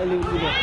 ลืมดูเด็ก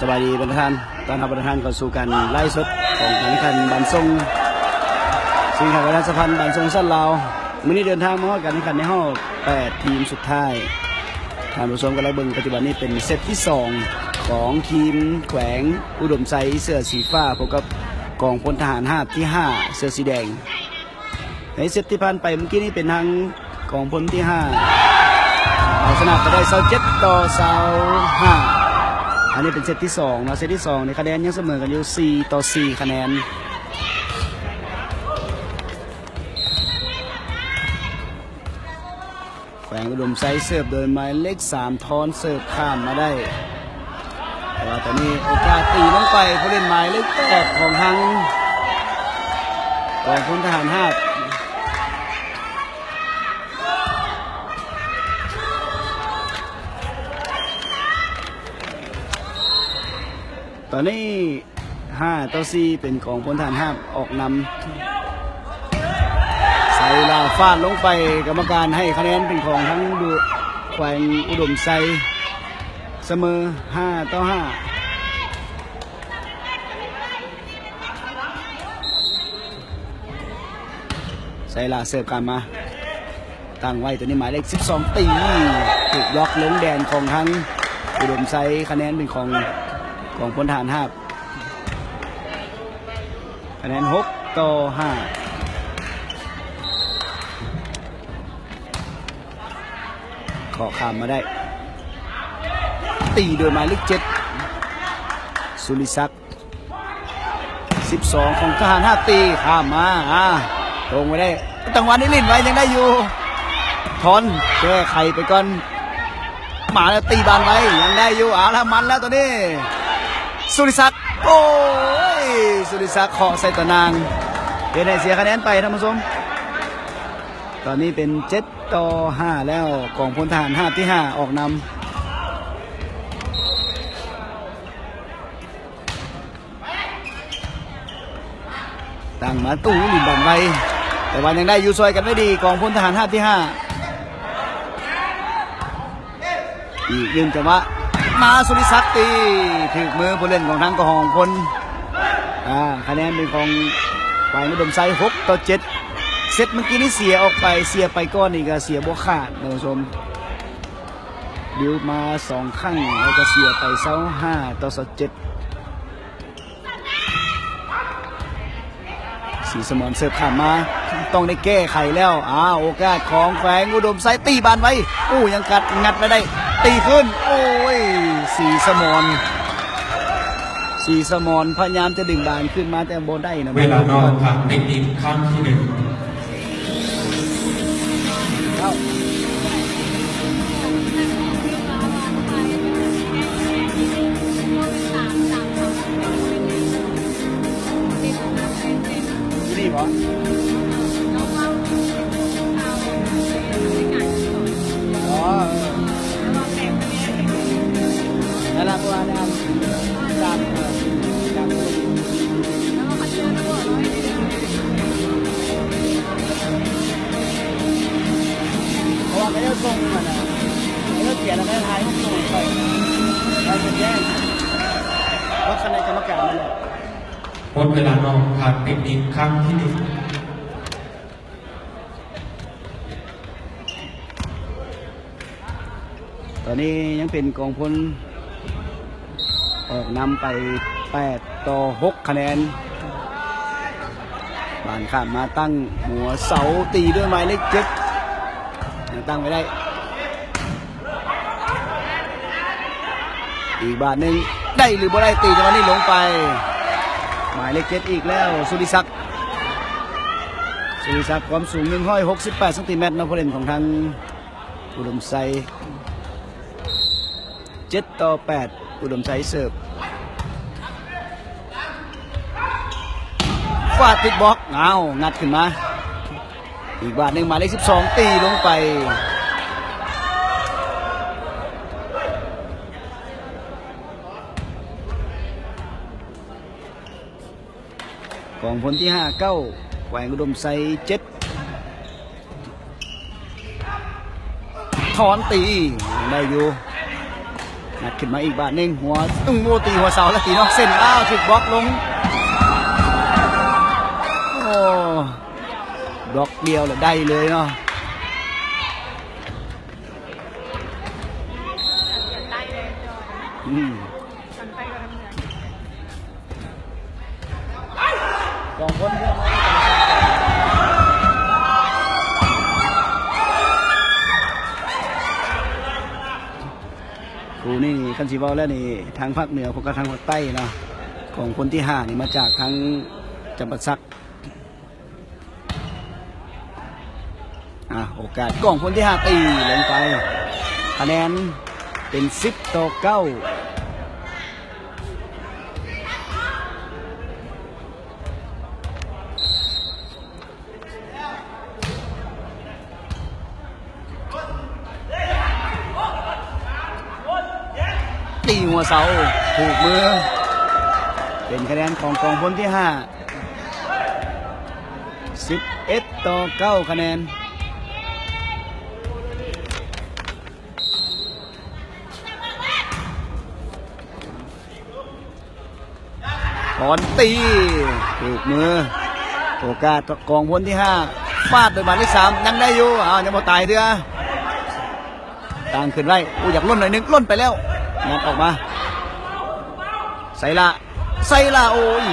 สบายดีประธานตอนรับประธานเข้าสู่การไล่สดของการแข่งขันบันทรงสิงห์ประธานสะพานบันทรงสั้นลาวมื้อนี้เดินทางมาการแข่งขันในห้อง8ทีมสุดท้ายท่านผู้ชมกำลังเบิ่งปัจจุบันนี้เป็นเซตที่2ของทีมแขวงอุดมไซเสื้อสีฟ้าพบกับกองพลทหารหาบที่5เสื้อสีแดงในเซตที่ผ่านไปเมื่อกี้นี้เป็นทางกองพลที่5เอาชนะไปได้27-25อันนี้เป็นเซตที่2นะเซตที่2ในคะแนนยังเสมอกันอยู่4-4คะแนนแขวงอุดมไซเสิร์ฟโดยหมายเลข3ทอนเสิร์ฟข้ามมาได้แต่ว่าตอนนี้โอกาสตีลงไปผู้เล่นหมายเลข8ของทางกองพลทหาร5ตอนนี้5-4เป็นของพลทหารห้าออกนำใส่ลาฟาดลงไปกรรมการให้คะแนนเป็นของทั้งดูแขวงอุดมไซเสมอ5-5ใส่ลาเสิร์ฟกันมาตั้งไว้ตัวนี้หมายเลข12ตีถูกล็อกลงแดนของทั้งอุดมไซคะแนนเป็นของพลทหารห้าคะแนน6-5ขอข้ามมาได้ตีโดยหมายเลข7สุริศักดิ์12ของทหาร5ตีข้ามมาตรงไปได้จังหวะนี้ลิ้นไว้ยังได้อยู่ทอนแก้ไขไปก่อนมาแล้วตีบานไว้ยังได้อยู่แล้วมันแล้วตัวนี้สุริศักดิ์โอ้ยสุริศักดิ์เคาะใส่ตะนางเป็นให้เสียคะแนนไปท่านผู้ชมตอนนี้เป็น7-5แล้วกองพลทหาร5ที่5ออกนำตั้งมาตู้หลินบังไว้แต่วันยังได้อยู่ซอยกันไม่ดีกองพลทหาร5ที่5อีกยืนจังหวะมาสุริศักดิ์ตีถึกมือผู้เล่นของทางกองพลคะแนนเป็นของฝ่ายอุดมไซ6-7เซตเมื่อกี้นี้เสียออกไปเสียไปก้อนนี่ก็เสียบวกขาดท่านผู้ชมดิวมา2ครั้งแล้วก็เสียไป5-7สีสมอนเสิร์ฟข้ามมาต้องได้แก้ไขแล้วโอกาสของแขวงอุดมไซตีบานไว้ยังงัดไม่ได้ตีขึ้นโอ้ยสีสมอนพยายามจะดึงบานขึ้นมาแต่โบได้นะเวลานอนทางเทคนิคครั้งที่1นี่เหรอนั่นแหละตัวนี้จำ อส่งมันนะเลิกเขียนแล้วได้ท้ายมันส่งไปเราจะแย่งว่าคะแนนกรรมการมันแหละ หมดเวลานอกผ่านเทคนิคครั้งที่หนึ่ง ตอนนี้ยังเป็นกองพลออกนำไป8-6คะแนนบานข้ามมาตั้งหัวเสาตีด้วยไม้เล็กเจ็บตั้งไว้ได้อีกบาทหนึ่งได้หรือบ่ได้ตีจังหวะนี้ลงไปหมายเลข7อีกแล้วสุริศักดิ์ความสูง168 เซนติเมตรนะผู้เล่นของทางอุดมไซ7-8อุดมไซเสิร์ฟฟาดติดบล็อกงัดขึ้นมาอีกบาทหนึ่งหมายเลข12ตีลงไปกองพลที่5เก้าแขวงอุดมไซ7ถอนตีได้อยู่นัดขึ้นมาอีกบาทหนึ่งหัวตีหัวเสาแล้วตีนอกเส้นถึกบล็อกลงโอ้บล็อกเดียวเลยได้เลยเนาะกองพลที่ครูนี่คันสีบอลแล้วนี่ทางภาคเหนือพวกกับทางภาคใต้เนาะของคนที่5นี่มาจากทางจำปาสักโอกาสกองคนที่5ตีลงไปคะแนนเป็น10-9ตีหัวเสาถูกมือเป็นคะแนนของกองพลที่5 11-9คะแนนถอนตีถูกมือโอกาสกองพลที่5ฟาดโดยหมายเลข3ยังได้อยู่ยังบ่ตายเถอะต่างขึ้นไว้อยากล้นหน่อยนึงล้นไปแล้วงัดออกมาใส่ละโอ้ย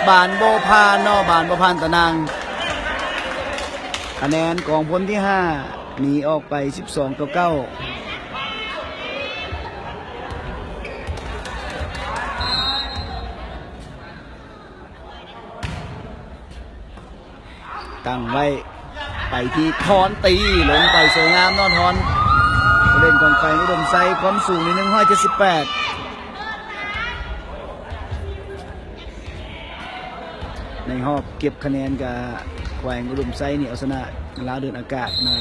บานโบพานบานโบพานตะนางคะแนนกองพลที่5หนีออกไป12-9ตั้งไว้ไปที่ทอนตีลงไปสวยงามทอนเล่นกองไฟอุดมไซความสูง178ในหอบเก็บคะแนนกับแขวงอุดมไซนี่เอาชนะลาวเดินอากาศมา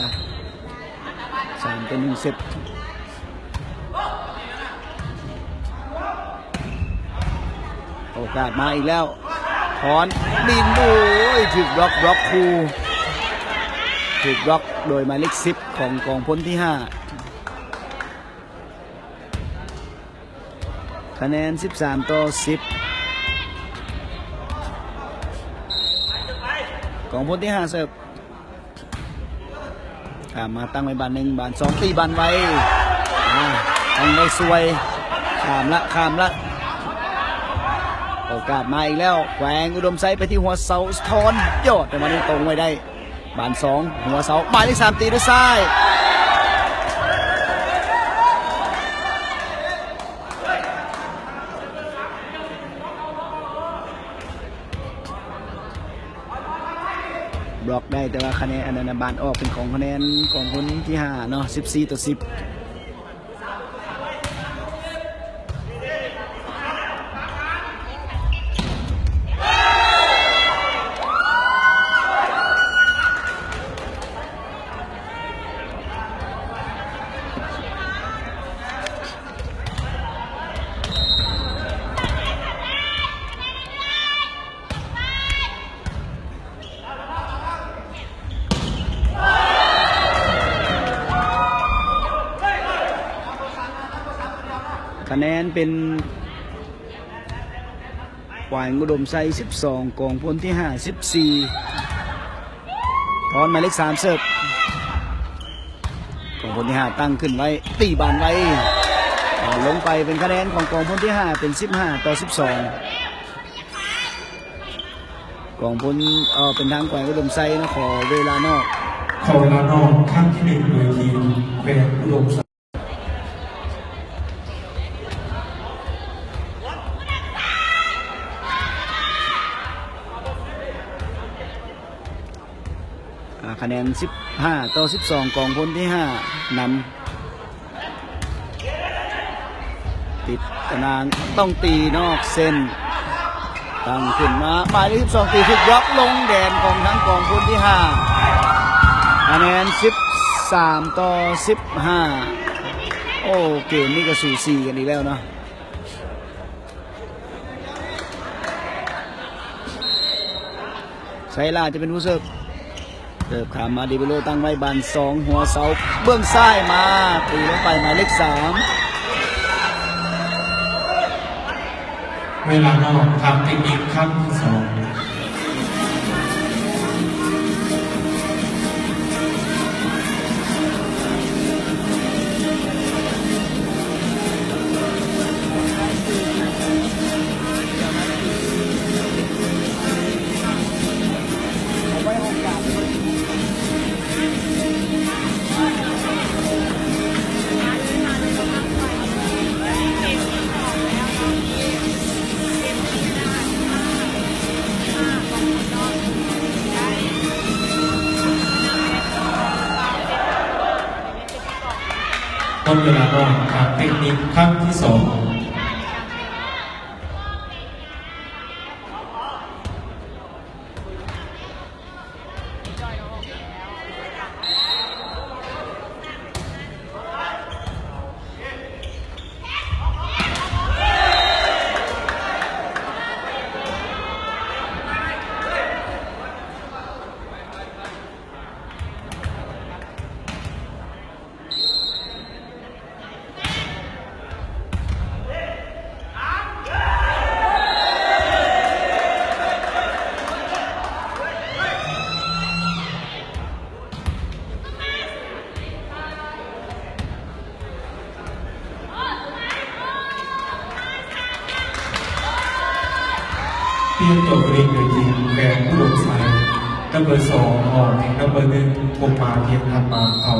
3-1 เซตโอกาสมาอีกแล้วถอนดินโอ้ยถึกบล็อกคูถูกบล็อกโดยหมายเลข10ของกองพลที่5คะแนน13-10กองพลที่5เสิร์ฟมาตั้งไว้บาน1บาน2ตีบานไว้ตั้งได้สวยข้ามละโอกาสมาอีกแล้วแขวงอุดมไซไปที่หัวเสาทอนยอดแต่มันตรงไว้ได้บาน2หัวเสาหมายเลข3ตีด้วยซ้ายบล็อกได้แต่ว่าคะแนนอันนั้นบานออกเป็นของคะแนนของคนที่5เนาะ14-10 คะแนนเป็นหวายอุดมไซ12กองพลที่5 14ถอนหมายเลข3เสิร์ฟกองพลที่5ตั้งขึ้นไว้ตีบานไว้ลงไปเป็นคะแนนของกองพลที่5เป็น15-12กองพลเป็นทางแขวงอุดมไซนะขอเวลานอก ขอเวลานอกครั้งที่1โดยทีมแขวงอุดมไซ คะแนน15-12กองพลที่5นำติดตารางต้องตีนอกเส้นตั้งขึ้นมาหมายเลข12ตีถูกยกลงแดนของทั้งกองพลที่5คะแนน13-15โอ้เกมนี้ก็สูสีกันอีกแล้วเนาะไซลาจะเป็นผู้เสิร์ฟขามมาดิเบโลตั้งไว้บาน2หัวเสาเบื้องซ้ายมาตีลงไปหมายเลข3เวลานอกทำเทคนิคขั้นที่2ต้นเวลานอกทำเทคนิคขั้นที่2เปลี่ยนตัวเองโดยทีมแขวงอุดมไซนัมเบอร์2ออกถึงนัมเบอร์1ผมมาเทียนทันมาเขา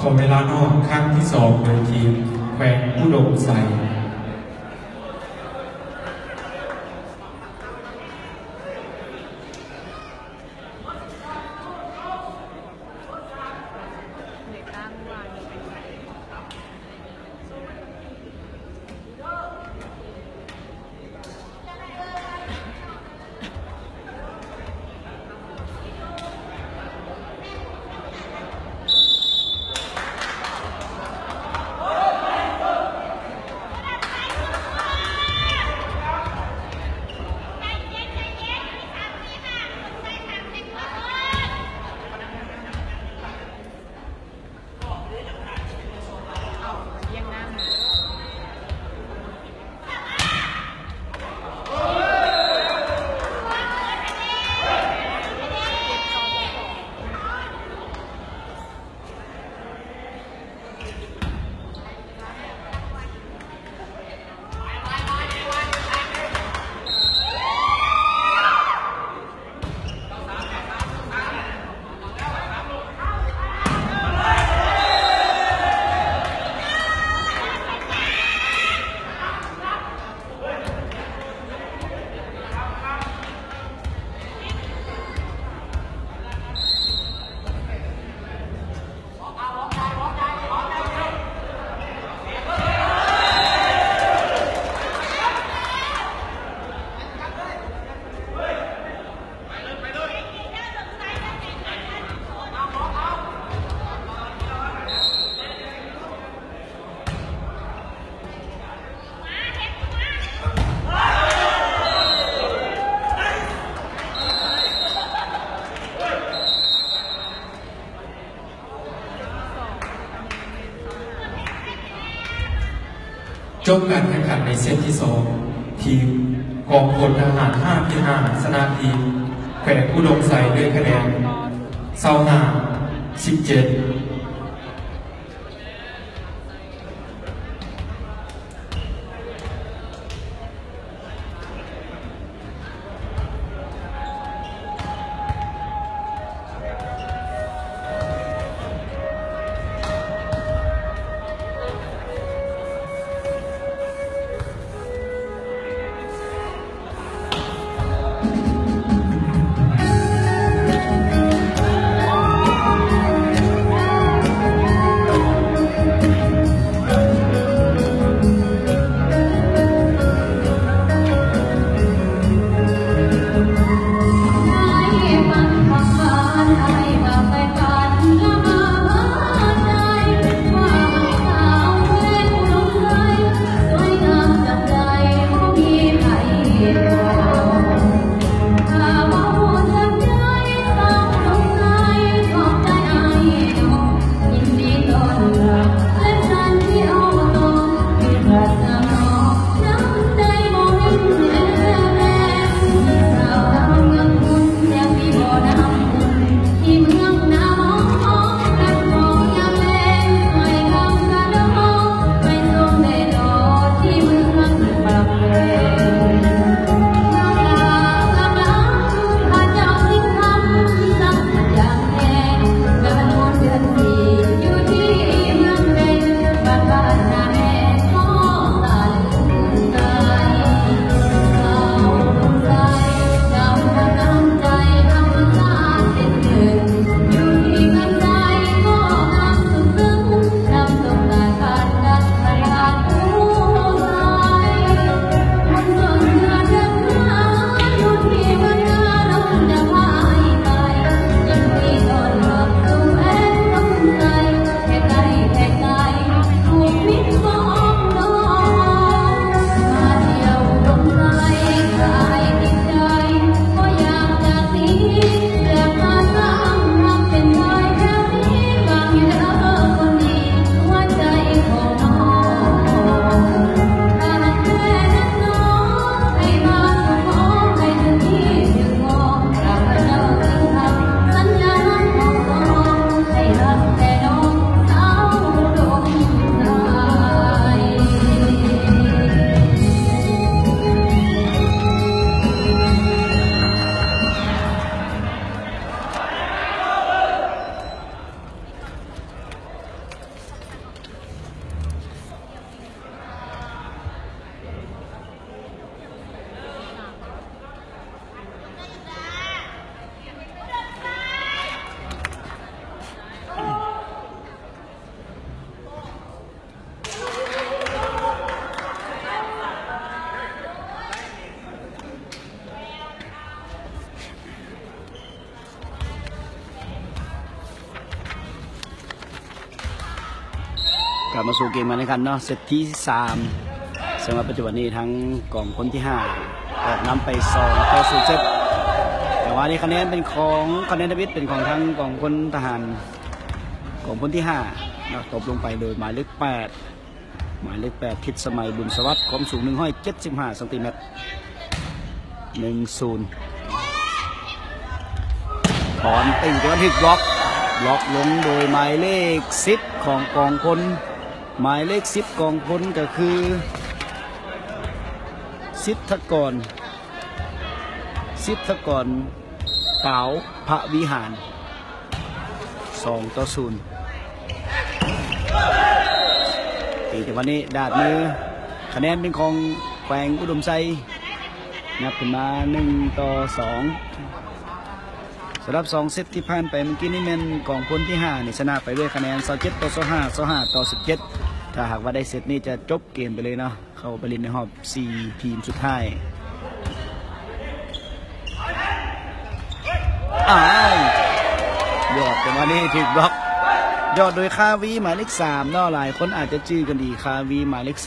ของเวลานอกครั้งที่สองโดยทีมแขวงอุดมไซ จบการแข่งขันในเซตที่สองทีมกองพลทหาร5ที่5ชนะทีมแขวงอุดมไซด้วยคะแนน25-17 กลับมาสู่เกมกันนะครับเนาะเซตที่3สำหรับปัจจุบันนี้ทั้งกองคนที่5ออกนำไป2-0เซตแต่ว่านี่คะแนนเป็นของคะแนนทวิตเป็นของทั้งกองพลทหารกองพลที่5นะตบลงไปโดยหมายเลข8ทิศสมัยบุญสวัสดิ์ความสูง175 ซน.1-0ถอนตีแต่ว่าผิดบล็อกลงโดยหมายเลข10ของกองพลหมายเลข10กองพลก็คือสิทธกรเป๋าพระวิหาร2-0ตีแต่วันนี้ดาดมือคะแนนเป็นของแขวงอุดมไซนับขึ้นมา1-2สำหรับ2เซตที่ผ่านไปเมื่อกี้นี่เป็นกองพลที่5นี่ชนะไปด้วยคะแนน27-25 ถ้าหากว่าได้เซตนี้จะจบเกมไปเลยเนาะเข้าไปเล่นในรอบ4ทีมสุดท้ายยอดแต่วันนี้ถึกบล็อกยอดโดยคาวีหมายเลข3เนาะหลายคนอาจจะชื่อกันดีคาวีหมายเลข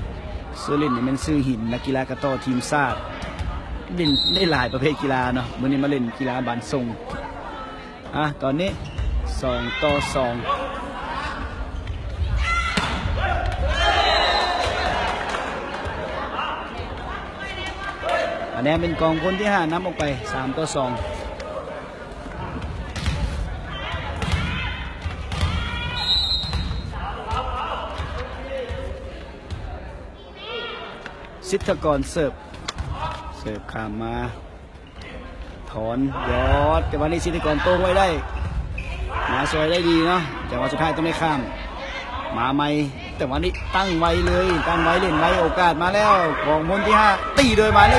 3ซื้อเล่นนี่เป็นซื้อหินนักกีฬากระโต้ทีมชาติเล่นได้หลายประเภทกีฬาเนาะมื้อนี้มาเล่นกีฬาบานทรงตอนนี้2-2คะแนนเป็นกองคนที่5นำออกไป3-2สิทธกรเสิร์ฟข้ามมาถอนยอดแต่วันนี้สิทธกรโต้ไว้ได้มาซอยได้ดีเนาะแต่ว่าสุดท้ายต้องไม่ข้ามมาใหม่แต่วันนี้ตั้งไว้เล่นไว้โอกาสมาแล้วของมนที่5ตีโดยหมายเล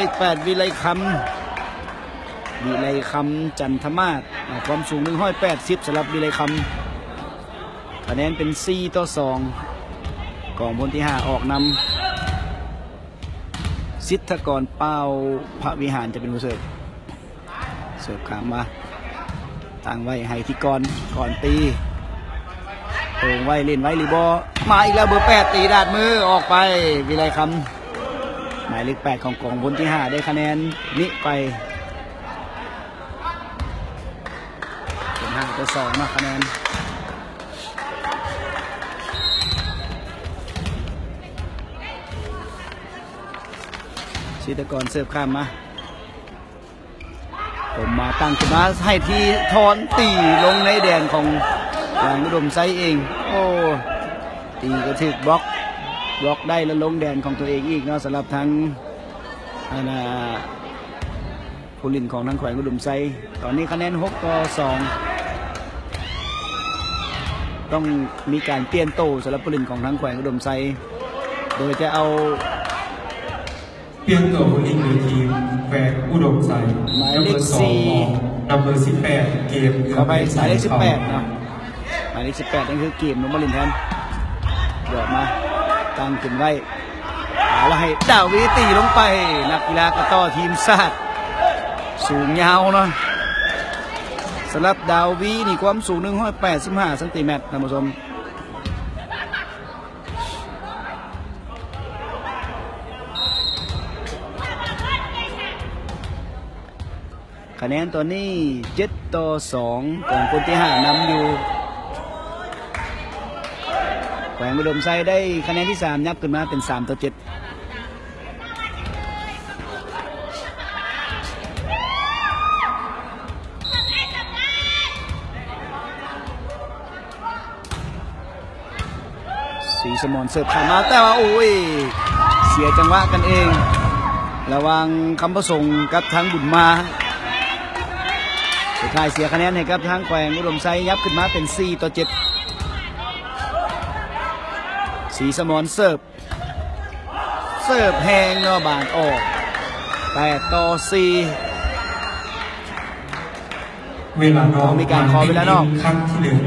ข8วิไลคำจันทมาศความสูง180สำหรับวิไลคำคะแนนเป็น4-2กองพลที่5ออกนำสิทธกรเป้าพระวิหารจะเป็นผู้เสิร์ฟข้ามมาตั้งไว้ให้ที่ก่อนตีโต่งไว้เล่นไว้หรือบอมาอีกแล้วเบอร์8ตีดาดมือออกไปวิไลคำหมายเลข8ของกองพลที่5ได้คะแนนนี้ไปเป็น5-2นะคะแนนสิทธกรเสิร์ฟข้ามมาผมมาตั้งขึ้นมาให้ทีทอนตีลงในแดนของแขวงอุดมไซเองโอ้ตีก็ถึกบล็อกได้แล้วลงแดนของตัวเองอีกเนาะสำหรับทั้งผู้เล่นของทั้งแขวงอุดมไซตอนนี้คะแนน6-2ต้องมีการเปลี่ยนโตสำหรับผู้เล่นของทั้งแขวงอุดมไซโดยจะเอาเปลี่ยนตัวผู้เล่นโดยทีมแขวงอุดมไซหมายเลข4นับเบอร์18เกมเข้าไปหมายเลข18เนาะหมายเลข18นั่นคือเกมลงมาเล่นแทนยอดมาตั้งขึ้นไว้แล้วให้ดาวีตีลงไปนักกีฬากระต้อทีมชาติสูงยาวเนาะสำหรับดาวีนี่ความสูง185 ซน.ท่านผู้ชมคะแนนตัวนี้7-2ของคนที่5นำอยู่แขวงอุดมไซได้คะแนนที่3ยับขึ้นมาเป็น3-7สีสมอนเสิร์ฟผ่านมาแต่ว่าโอ้ยเสียจังหวะกันเองระวังคำประสงค์กับทางบุญมาสุดท้ายเสียคะแนนให้กับทางแขวงอุดมไซยับขึ้นมาเป็น4-7สีสมอนเสิร์ฟแหงเนาะบานออก8-4เวลานอกมีการขอเวลานอกครั้งที่1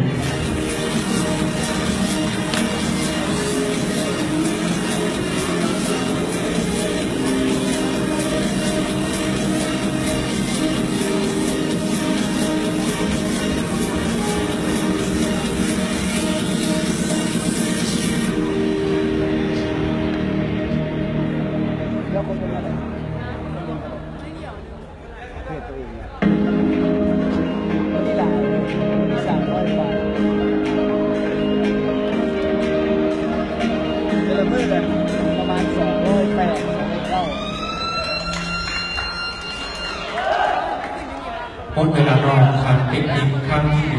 ดเวลานอนผ่านเทคนิคครั้งที่ 1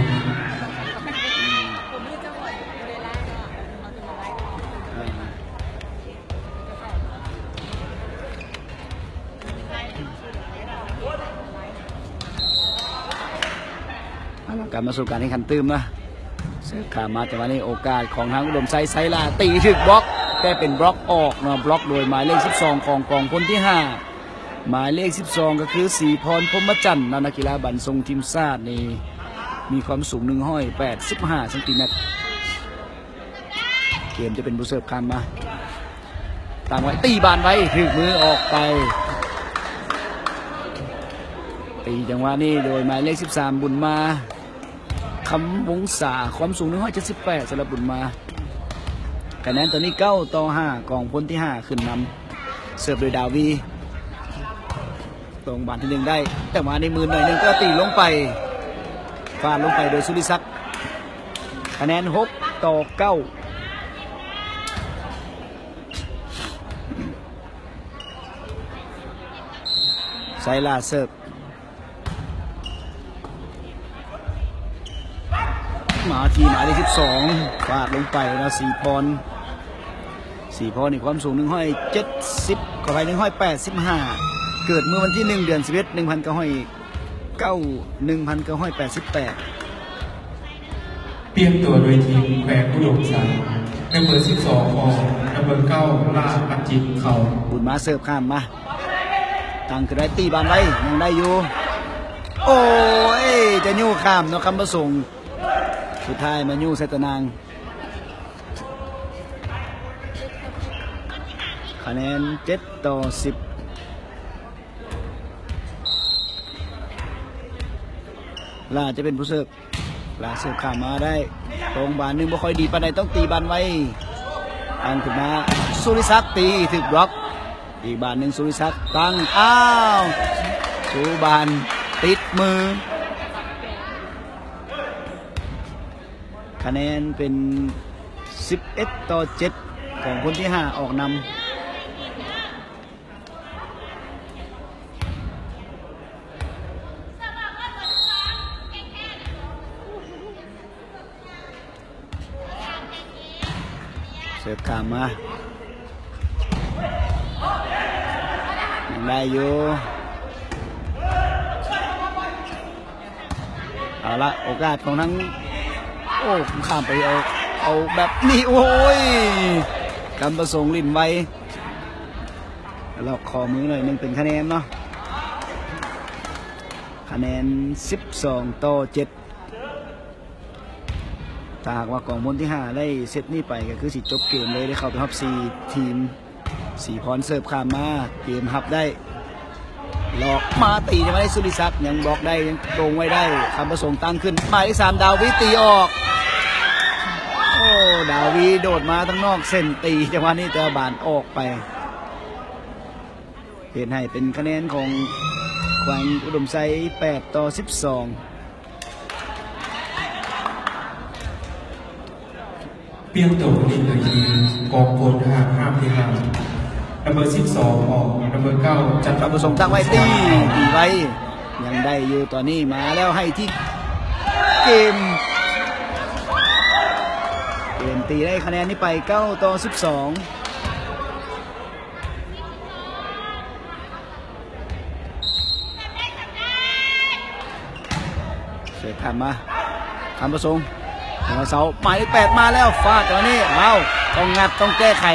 กลับมาสู่การแข่งขันตื้มนะเสิร์ฟขามาแต่ว่านี่โอกาสของทางอุดมไซลาตีถึกบล็อกแต่เป็นบล็อกออกเนาะบล็อกโดยหมายเลข12ของกองพลที่5หมายเลข12ก็คือศรีพรพรหมจันทร์นักกีฬาบันทรงทีมชาตินี่มีความสูง185 เซนติเมตรเกมจะเป็นผู้เสิร์ฟข้ามมาตามไว้ตีบานไว้ถึกมือออกไปตีจังหวะนี้โดยหมายเลข13บุญมาคำวงศาความสูง178สำหรับบุญมาคะแนนตอนนี้9-5กองพลที่5ขึ้นนำเสิร์ฟโดยดาวีตรงบานที่1ได้แต่มาในมือหน่อยนึงก็ตีลงไปฟาดลงไปโดยสุริศักดิ์คะแนน6-9ไซลาเสิร์ฟมาทีหมายเลข12ฟาดลงไปนะศรีพรนี่ความสูง170ขอไป185เกิดเมื่อวันที่1เดือน11 1988เตรียมตัวโดยทีมแขวงอุดมไซนัมเบอร์12ของนัมเบอร์9ลาปัจจิตเขาบุญมาเสิร์ฟข้ามมาตั้งคือได้ตีบานไว้ยังได้อยู่โอ้ยจะยู่ข้ามเนาะคำประสงค์สุดท้ายมายู่เซตนางคะแนน7-10ลาจะเป็นผู้เสิร์ฟลาเสิร์ฟข้ามมาได้ตรงบานหนึ่งบ่ค่อยดีปานใดต้องตีบานไว้ตั้งขึ้นมาสุริศักดิ์ตีถึกบล็อกอีกบานหนึ่งสุริศักดิ์ตั้งอ้าวสุบานติดมือคะแนนเป็น11-7ของคนที่5ออกนำเสิร์ฟข้ามมายังได้อยู่เอาละโอกาสของทั้งโอ้ข้ามไปเอาแบบนี้โอ้ยกำประสงค์ลิ้นไวเราขอมือหน่อยนึงเป็นคะแนนเนาะคะแนน12-7ถ้าหากว่ากองพลที่5ได้เซตนี้ไปก็คือสิจบเกมเลยได้เข้าไปฮับ4ทีม4พรเสิร์ฟข้ามมาเกมฮับได้หลอกมาตีจะไม่ได้สุริศักดิ์ยังบล็อกได้ยังตรงไว้ได้คำประสงค์ตั้งขึ้นหมายเลข3ดาวิตีออกโอ้ดาวีโดดมาทั้งนอกเส้นตีจังหวะนี้เจอบานออกไปเห็นให้เป็นคะแนนของแขวงอุดมไซ8-12เปลี่ยนตัวอีกหนึ่งทีกองพลทหารห้ามที่5นัมเบอร์12ออกนัมเบอร์9จัดประสงค์ตั้งไว้ตีไว้ยังได้อยู่ตอนนี้มาแล้วให้ที่เกมตีได้คะแนนนี้ไป9-12เสิร์ฟผ่านมาคำประสงค์เสาหมายเลข8มาแล้วฟาดตอนนี้เอาต้องงัดต้องแก้ไข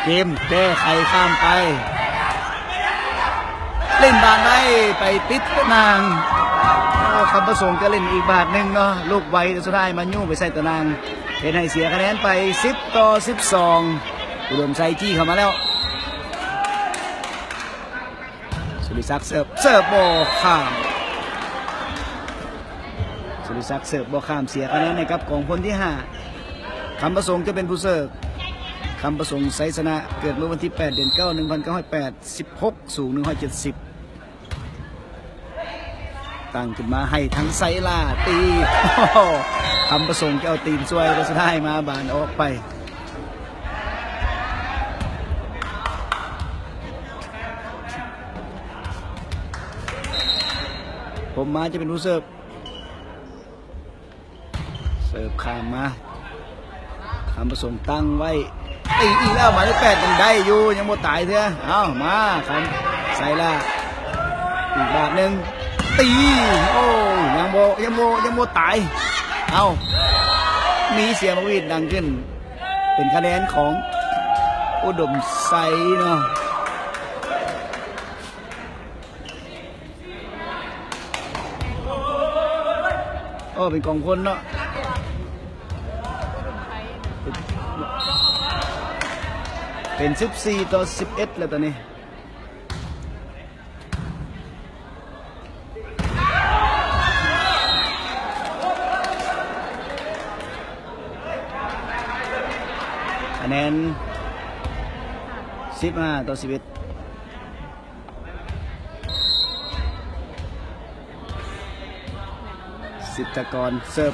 เกมแก้ไขข้ามไปเล่นบานได้ไปติดนางคำประสงค์จะเล่นอีกบาทหนึ่งเนาะลูกไวแต่สุดท้ายมันยุ่งไปใส่ตะนางเป็นให้เสียคะแนนไป10-12อุดมไซจี้เข้ามาแล้วสุริศักดิ์เสิร์ฟบอลข้ามสุริศักดิ์เสิร์ฟบอลข้ามเสียคะแนนนะครับของคนที่5คำประสงค์จะเป็นผู้เสิร์ฟคำประสงค์ไซสนะเกิดเมื่อวันที่8 เดือน 9 1908 16สูง170ตั้งขึ้นมาให้ทั้งไซล่าตีคำประสงค์จะเอาตีนช่วยก็สุดท้ายมาบานออกไป ผมมาจะเป็นผู้เสิร์ฟข้ามมาคำประสงค์ตั้งไว้ตีอีกแล้วหมายเลข 8ยังได้อยู่ยังโมตายเถอะเอามาครับใส่ละอีกบาทหนึ่งตีโอ้ยังโมตายเอามีเสียงวีดดังขึ้นเป็นคะแนนของอุดมไซเนาะโอ้เป็นกองคนเนาะเป็น14-11แล้วตอนนี้คะแนน15-11สิทธกรเสิร์ฟ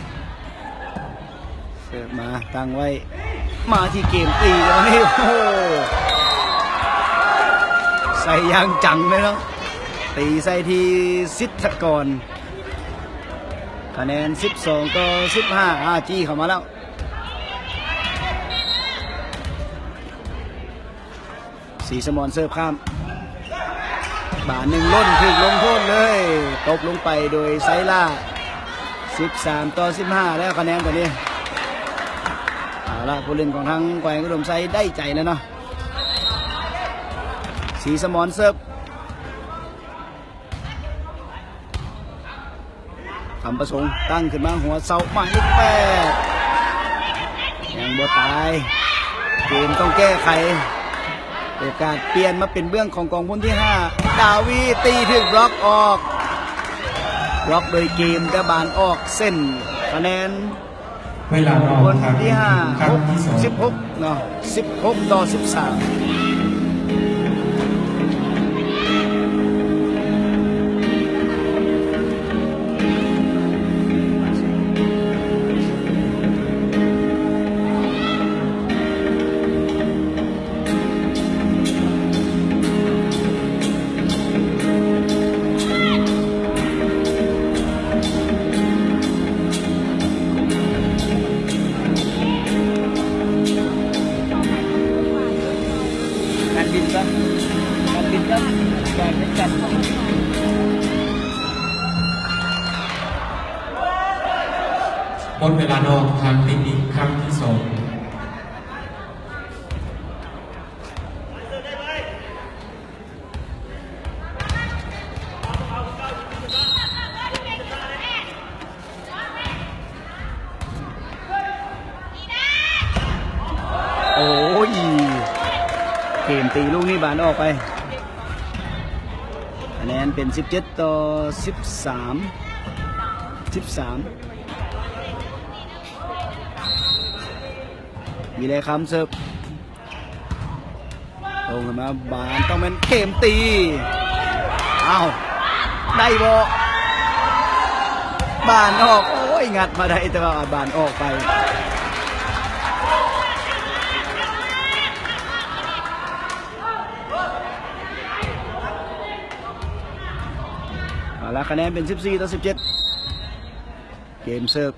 มาตั้งไว้มาที่เกมตีกันนี่โอ้ใส่ยางจังเลยเนาะตีใส่ที่สิทธกรคะแนน12-15จี้เข้ามาแล้วสีสมอนเสิร์ฟข้ามบาทหนึ่งล้นถึงลงโทษเลยตบลงไปโดยไซล่า13-15แล้วคะแนนตอนนี้เอาละผู้เล่นของทางแกวงอุดมไซได้ใจแล้วเนาะสีสมอนเสิร์ฟคำประสงค์ตั้งขึ้นมาหัวเสาหมายเลข 8ยังบ่ตายเกมต้องแก้ไขโอกาสเปลี่ยนมาเป็นเบื้องของกองพลที่5ดาวีตีถึงบล็อกออกบล็อกโดยเกมกระบาลออกเส้นคะแนน เวลานอก คน ทาง ที่ ครั้งที่ 16เนาะ16-13การบินครับการเป็นจัด หมดเวลานอกทางเทคนิคครั้งที่ 2โอ้ยเกมตีลูกนี้บานออกไปคะแนนเป็น17-13มีอะไรคำเสิร์ฟลงมาบานต้องเป็นเกมตีอ้าวได้บ่บานออกโอ้ยงัดมาได้แต่ว่าบานออกไปแล้วคะแนนเป็น14-17เกมเสิร์ฟ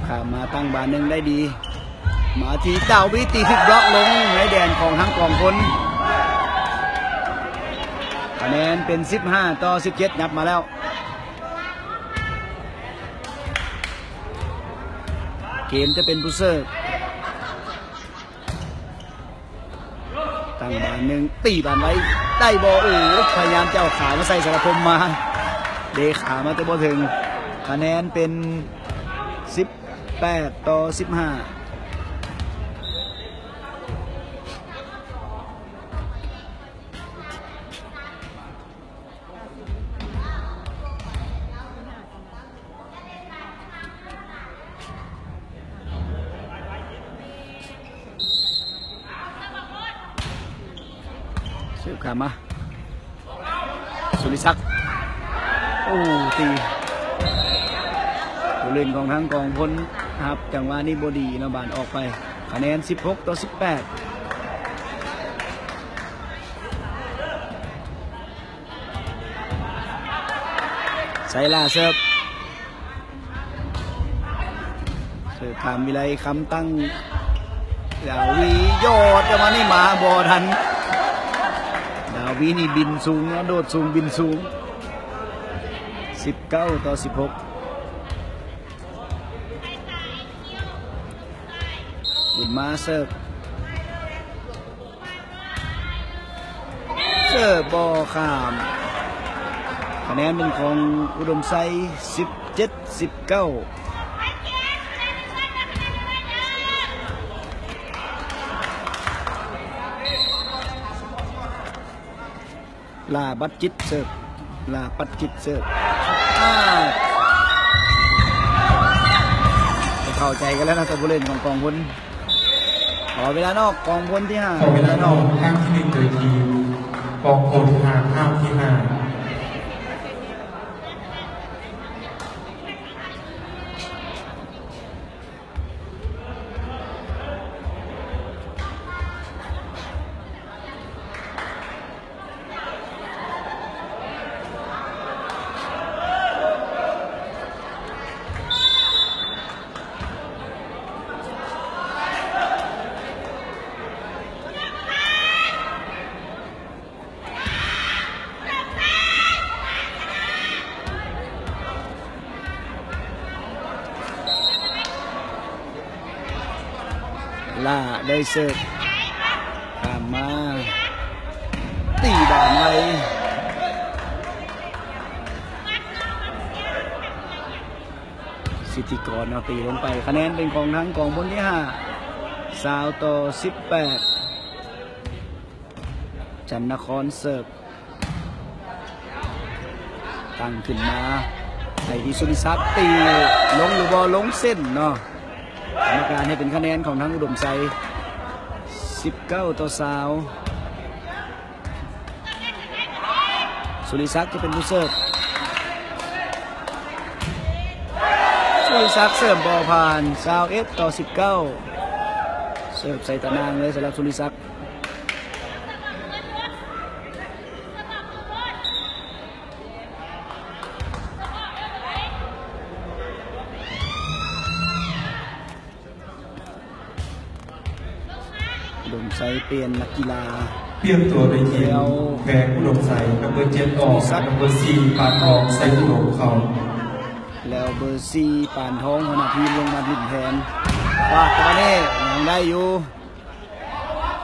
ข้ามมาตั้งบานหนึ่งได้ดีมาที่เจ้าวิตีถึกบล็อกลงในแดนของทั้งกองพลคะแนนเป็น15-17นับมาแล้วเกมจะเป็นผู้เสิร์ฟตั้งบานหนึ่งตีบานไว้ได้บอลพยายามจะเอาขามาใส่สารพมมาเดขามาแต่บอถึงคะแนนเป็น18-15เสิร์ฟขามาสุริศักดิ์โอ้ตีผู้เล่นของทั้งกองพลครับจังหวะนี้บดีนะบานออกไปคะแนน16-18 ไซล่าเสิร์ฟขามวิไลคำตั้งดาวีโยดจะมานี่มาบอทันดาวีนี่บินสูงนะโดดสูงบินสูง19-16บุญมาเสิร์ฟบอข้ามคะแนนเป็นของอุดมไซ17-19ลาบัดจิตเสิร์ฟลาปัดจิตเสิร์ฟเข้าใจกันแล้วนะตัวผู้เล่นของกองพลขอเวลานอกกองพลที่5ขอเวลานอกห้ามที่1โดยทีมกองพลห้ามที่5ล่าได้เสิร์ฟตามมาตีด่านไว้สิทธิกรเอาตีลงไปคะแนนเป็นของทั้งกองพลที่5-18จันนครเสิร์ฟตั้งขึ้นมาในที่สุริศักดิ์ตีลงหรือบอลลงเส้นเนาะกรรมการให้เป็นคะแนนของทั้งอุดมไซ19-20สุริศักดิ์จะเป็นผู้เสิร์ฟสุริศักดิ์เสิร์ฟบอลผ่าน21-19เสิร์ฟใส่ตะนางเลยสำหรับสุริศักดิ์อุดมไซเปลี่ยนนักกีฬาเปลี่ยนตัวโดยทีมแฟนอุดมไซนัมเบอร์7ออกนัมเบอร์4ปานทองใส่อุดมเขาแล้วเบอร์4ปานทองหัวหน้าทีมลงมาดินแทนวาดตัวนี้ยังได้อยู่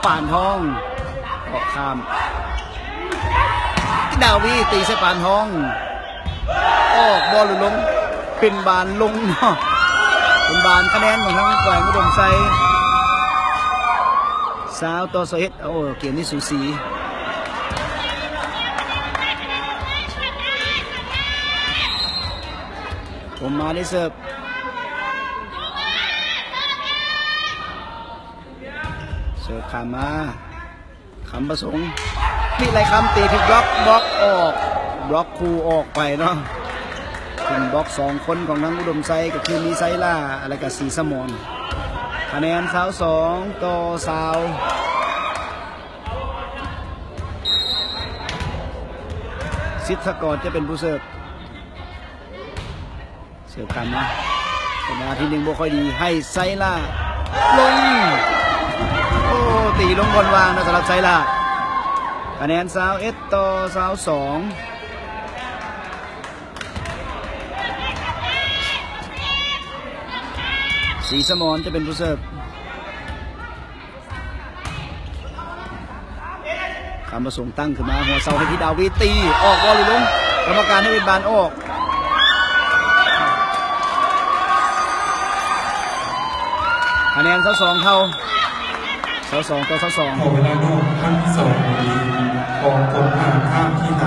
ปานทองออกข้ามดาวีตีใส่ปานทองออกบอลหลุดลงเป็นบานลงเนาะเป็นบานคะแนนของทั้งฝ่ายอุดมไซ20-21โอ้เกมนี้สูสีผมมาได้เสิร์ฟขามมาคำประสงค์มีอะไรคำตีถึงบล็อกออกบล็อกคูออกไปเนาะถึงบล็อก2คนของทั้งอุดมไซก็คือมีไซล่าอะไรกับสีสมอนคะแนน22-20สิทธกรจะเป็นผู้เสิร์ฟกันนะเป็นนาที1บ่ค่อยดีให้ไซล่าลงโอ้ตีลงบอลวางนะสำหรับไซล่าคะแนน21-22สีสมรจะเป็นผู้เสิร์ฟคำประสงค์ตั้งขึ้นมาหัวเสาให้ที่ดาวีตีออกบอลลงกรรมการให้เป็นบานออกคะแนน22เท่า22-22ขอเวลานอกท่านที่2ดีกองพลห้ามที่5ข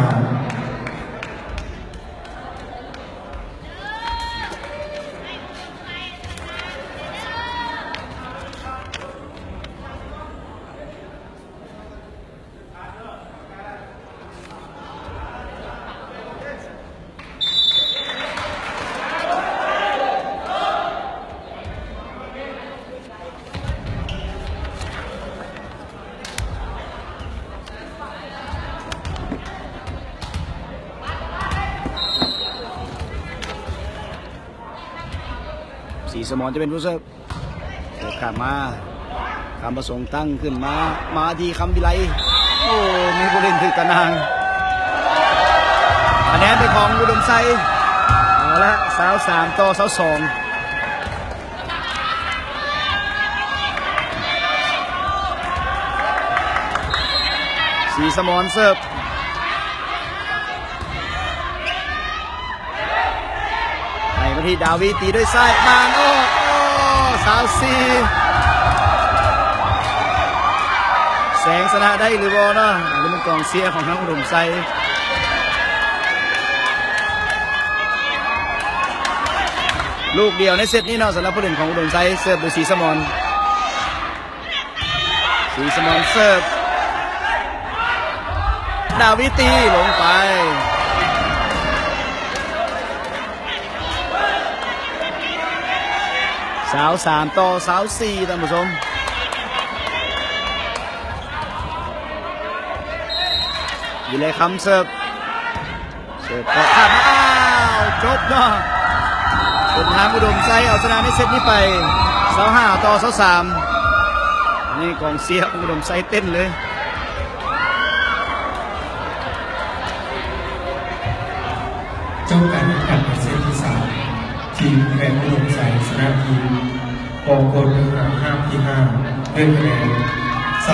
สีสมรจะเป็นผู้เสิร์ฟเสิร์ฟข้ามมาคำประสงค์ตั้งขึ้นมาที่คำวิไลโอ้มีผู้เล่นถึกตะนางคะแนนเป็นของอุดมไซเอาละ3 ต่อ 2สีสมรเสิร์ฟให้มาที่ดาวีตีด้วยซ้ายมาโอ้34แสงชนะได้หรือบอลเนาะอันนี้มันกองเสียของทั้งอุดมไซลูกเดียวในเซตนี้เนาะสำหรับผู้เล่นของอุดมไซเสิร์ฟโดยสีสมรเสิร์ฟดาวิตีลงไป3 ต่อ 4ท่านผู้ชมอยู่เลยคำเสิร์ฟก็ข้ามอ้าวจบเนาะเป็นทางอุดมไซเอาชนะในเซตนี้ไป25 ต่อ 3นี่กองเสียอุดมไซเต้นเลยจบการแข่งขันในเซตที่3ทีมแข่งอุดมใส่ชนะทีมกองกลเรือ5ที่5ด้วยคะแนน25-23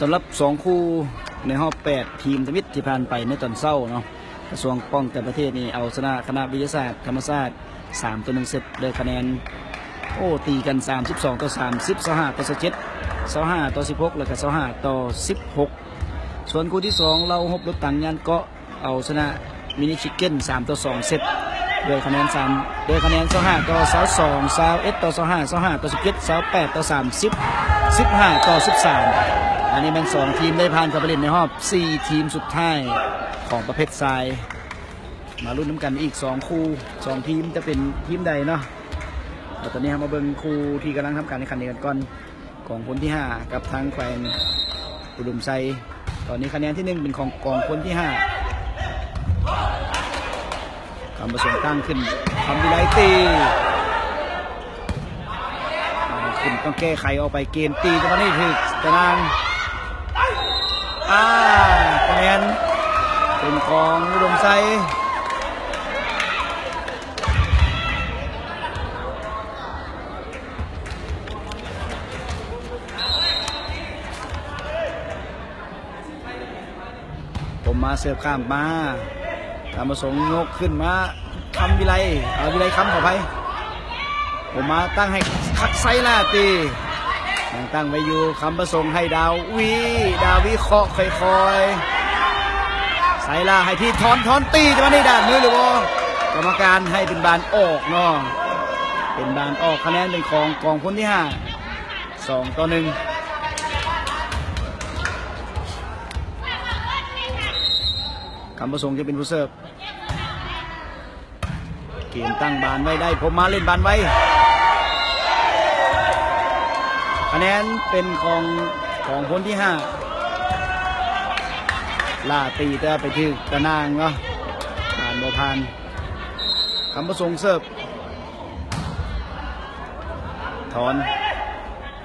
สำหรับ2คู่ในรอบ8ทีมทมิตรที่ผ่านไปในตอนเศร้าเนาะกระทรวงป้องกันประเทศนี่เอาชนะคณะวิทยาศาสตร์ธรรมศาสตร์3 ต่อ 1เซตด้วยคะแนนตีกัน32 ต่อ 30 25 ต่อ 17 25 ต่อ 16แล้วก็25 ต่อ 16 ส่วนคู่ที่2เราฮบรถตังยันเกาะเอาชนะมินิชิคเก้น3-2เซตด้วยคะแนน25ต่อ22 21ต่อ25 25ต่อ17 28ต่อ30 15ต่อ13อันนี้เป็น2ทีมได้ผ่านเข้าไปเล่นในรอบ4ทีมสุดท้ายของประเภททรายมาลุ้นน้ำกันอีก2คู่2ทีมจะเป็นทีมใดเนาะตอนนี้มาเบิ่งคู่ที่กำลังทำการแข่งขันกันก่อนของคนที่5กับทางแขวงอุดมไซตอนนี้คะแนนที่1เป็นของกองคนที่5คำผสมตั้งขึ้นทำวิไลตีขึ้นต้องแก้ไขออกไปเกมตีจะมาได้ถึกตารางคะแนนเป็นของอุดมไซผมมาเสิร์ฟข้ามมาตามประสงค์ยกขึ้นมาคำวิไลเอาวิไลคำขอไปผมมาตั้งให้คักไซล่าตียังตั้งไว้อยู่คำประสงค์ให้ดาวิเคราะห์ค่อยๆไซล่าให้ที่ทอนตีจะมาในด้านมือหรือว่ากรรมการให้เป็นบานออกเนาะเป็นบานออกคะแนนเป็นของกองคนที่5 2-1คำประสงค์จะเป็นผู้เสิร์ฟเกมตั้งบานไว้ได้ผมมาเล่นบานไว้คะแนนเป็นของคนที่5ล่าตีแต่ไปถึงตะนางเนาะผ่านบ่ผ่านคำประสงค์เสิร์ฟถอน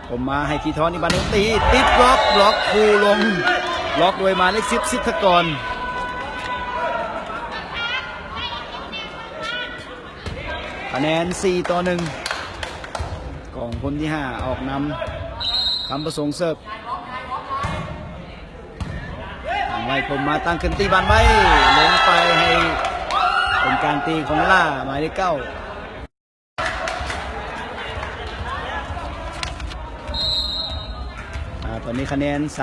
ผมมาให้ทีถอนอีกบานนึงตีติดล็อกคูลงล็อกโดยมาเล็กสิทธกรคะแนน4-1กองคนที่5ออกนำคำประสงค์เสิร์ฟตั้งไว้ผมมาตั้งขึ้นตีบานไว้ลงไปให้เป็นการตีของล่าหมายเลข9ตอนนี้คะแนน3-4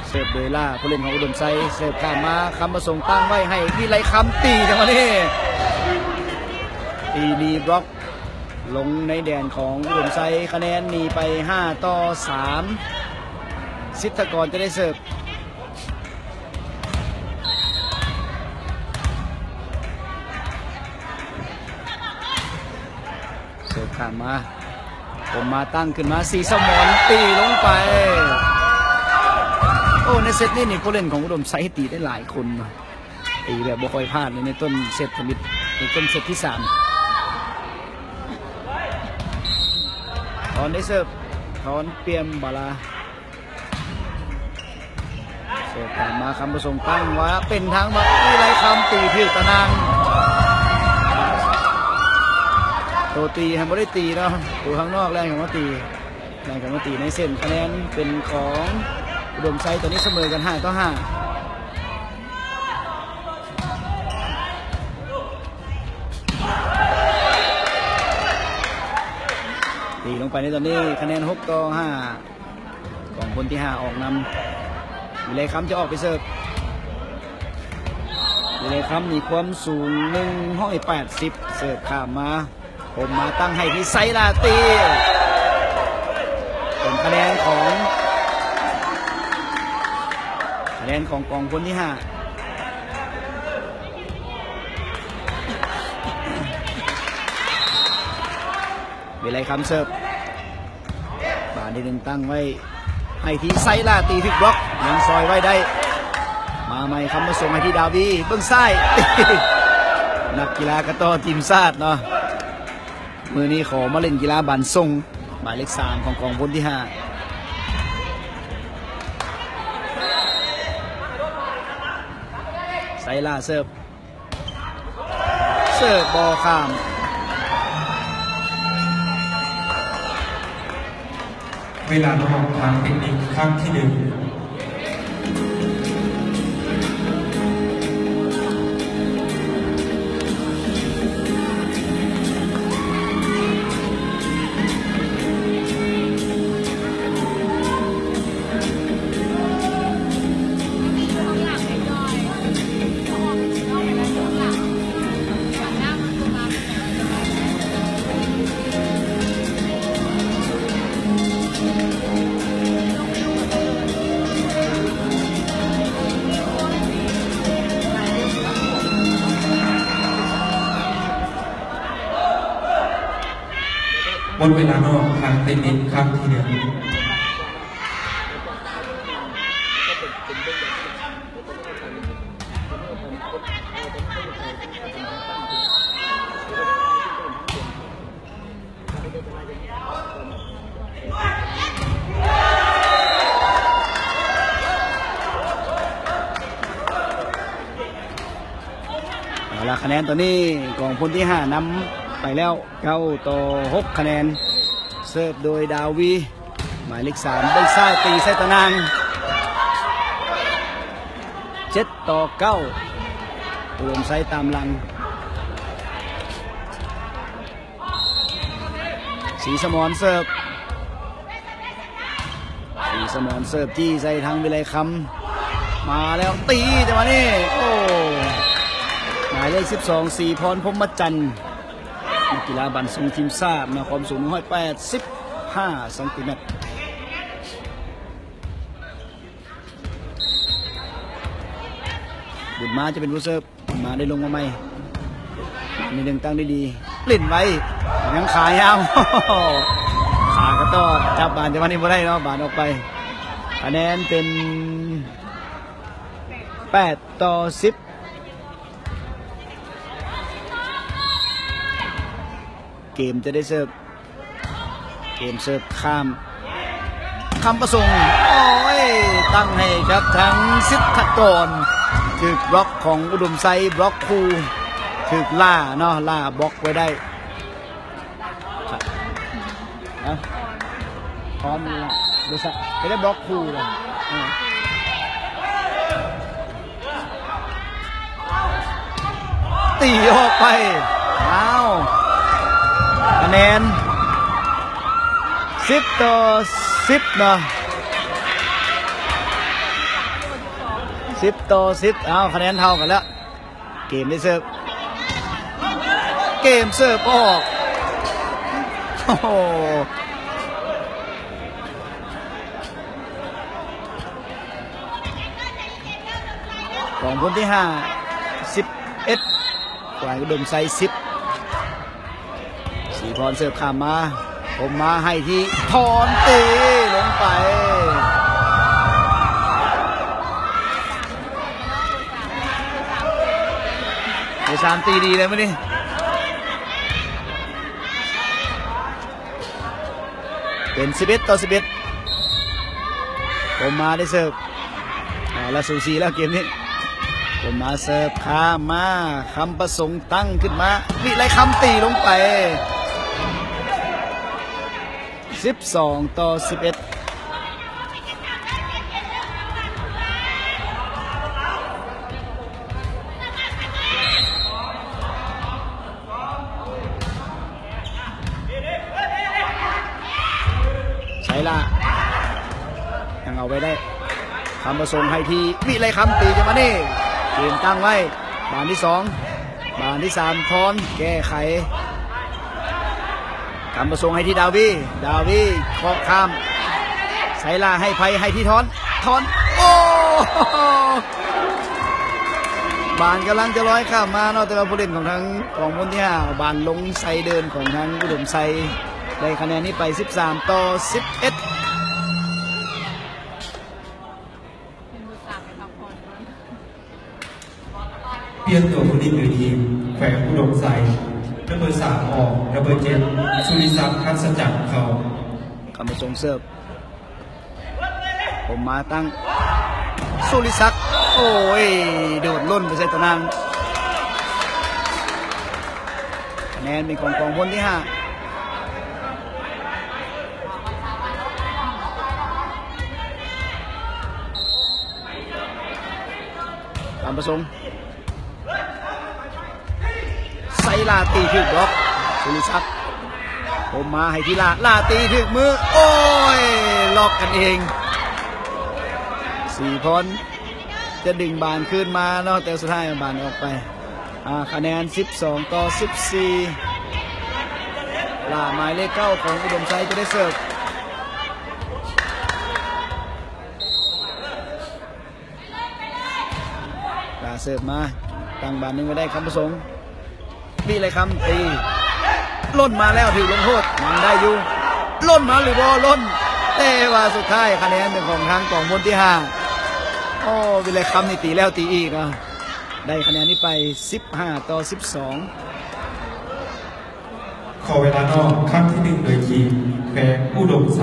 เสิร์ฟโดยล่าผู้เล่นของอุดมไซเสิร์ฟข้ามมาคำประสงค์ตั้งไว้ให้วิไลคำตีจังหวะนี้ตีนีบล็อกลงในแดนของอุดมไซคะแนนหนีไป5-3สิทธกรจะได้เสิร์ฟข้ามมาผมมาตั้งขึ้นมาสีสมอนตีลงไปโอ้ในเซตนี้นี่ผู้เล่นของอุดมไซตีได้หลายคนตีแบบบ่ค่อยพลาดในต้นเซตในต้นเซตที่3ถอนได้เสิร์ฟถอนเปียมบาลาเสิร์ฟผ่านมาคำประสงค์ตั้งว่าเป็นทางมาวิไลคำตีผิวตะนางตัวตีทำไม่ได้ตีเนาะตัวข้างนอกแรงของมาตีในเส้นคะแนนเป็นของอุดมไซตอนนี้เสมอกัน5-5ตีลงไปในตอนนี้คะแนน6-5ของคนที่5ออกนำวิไลคำจะออกไปเสิร์ฟวิไลคำมีความสูง180เสิร์ฟข้ามมาผมมาตั้งให้ที่ไซลาตีเป็นคะแนนของกองคนที่5วิไลคำเสิร์ฟบานที่1ตั้งไว้ให้ที่ไซลาตีพิกบล็อกยังซอยไว้ได้มาใหม่คำมาส่งให้ที่ดาวีเบื้องซ้าย นักกีฬากระต่อทีมชาติเนาะมือนี้ขอมาเล่นกีฬาบันทรงหมายเลข3ของกองพลที่5ไซล่าเสิร์ฟบอลข้ามเวลาลงทางเทคนิคครั้งที่1ค หมดเวลานอกทางเต็นนิดครั้งที่หนึ่งเอาละคะแนนตัวนี้กองพลที่5นำไปแล้ว9-6คะแนนเสิร์ฟโดยดาวีหมายเลข3ได้ซ้ายตีใส่ตะนาง7-9รวมไซตามหลังศรีสมรเสิร์ฟจี้ใส่ทางวิไลคำมาแล้วตีจังหวะนี้โอ้หมายเลข12สีพรพรหมจันทร์นักกีฬาบันทรงทีมชาติมาความสูง185 เซนติเมตรบุญมาจะเป็นผู้เสิร์ฟบุญมาได้ลงมาใหม่มีหนึ่งตั้งได้ดีปลิ่นไว้ยังขายเอาขากระต้อจับบานจะวันนี้ไม่ได้เนาะบานออกไปคะแนนเป็น8-10เกมจะได้เสิร์ฟข้ามคำประสงค์โอ้ยตั้งให้ครับทั้งสิทธกรถึกบล็อกของอุดมไซบล็อกคูถึกล่าเนาะล่าบล็อกไว้ได้นะพร้อมเลยดูสักไม่ได้บล็อกคูเลยตีออกไปอ้าวคะแนน10-10เนาะ10-10เอาคะแนนเท่ากันแล้วเกมได้เสิร์ฟออกโอ้โหของคนที่5 11ฝ่ายอุดมไซ10สีพรเสิร์ฟข้ามมาผมมาให้ที่ทอนตีลงไปเดชานตีดีเลยมั้ยนี่เป็น11-11ผมมาได้เสิร์ฟแล้วสูสีแล้วเกมนี้ผมมาเสิร์ฟข้ามมาคำประสงค์ตั้งขึ้นมาวิไลคำตีลงไป12-11ใช่ละยังเอาไว้ได้คำประสงค์ให้ทีวิไลคำตีจะมานี่เกมตั้งไว้บานที่2บานที่3ทอนแก้ไขคำประสงค์ให้ที่ดาวีเคาะข้ามไซล่าให้ไพให้ที่ทอนโอ้บานกำลังจะร้อยข้ามมาเนาะแต่ว่าผู้เล่นของทั้งของพลที่5บานลงไซเดินของทั้งอุดมไซได้คะแนนนี้ไป13-11เปลี่ยนตัวผู้เล่นหรือทีมแขวงอุดมไซระเบิด3ออกระเบิด7สุริศักดิ์ทัศจักรเขาคำประสงค์เสิร์ฟผมมาตั้งสุริศักดิ์โอ้ยโดดล่นไปใส่ตะนางคะแนนเป็นของกองพลที่5คำประสงค์ไซลาตีถึกบล็อกสุริศักดิ์ผมมาให้ทีลาตีถึกมือโอ้ยล็อกกันเอง4 พรจะดึงบานขึ้นมาเนาะแต่สุดท้ายบานออกไปคะแนน12-14ลาหมายเลข9ของอุดมไซจะได้เสิร์ฟลาเสิร์ฟมาตั้งบานนึงไม่ได้คำประสงค์นี่เลยคำตี ล่นมาแล้วถือลงโทษยังได้อยู่ล่นมาหรือบ่ล่นแต่ว่าสุดท้ายคะแนนเป็นของทางกองพลที่5โอ้วิไลคำนี่ตีแล้วตีอีกนะได้คะแนนนี้ไป15-12ขอเวลานอกครั้งที่1โดยทีมแพงอุดมใส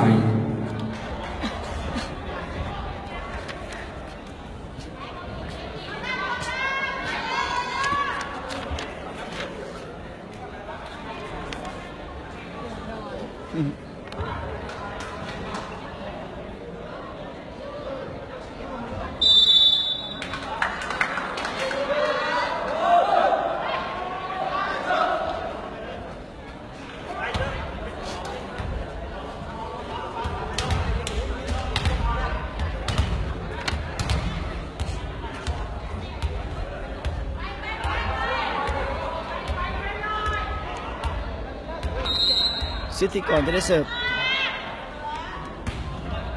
สิทธิกรจะได้เสิร์ฟ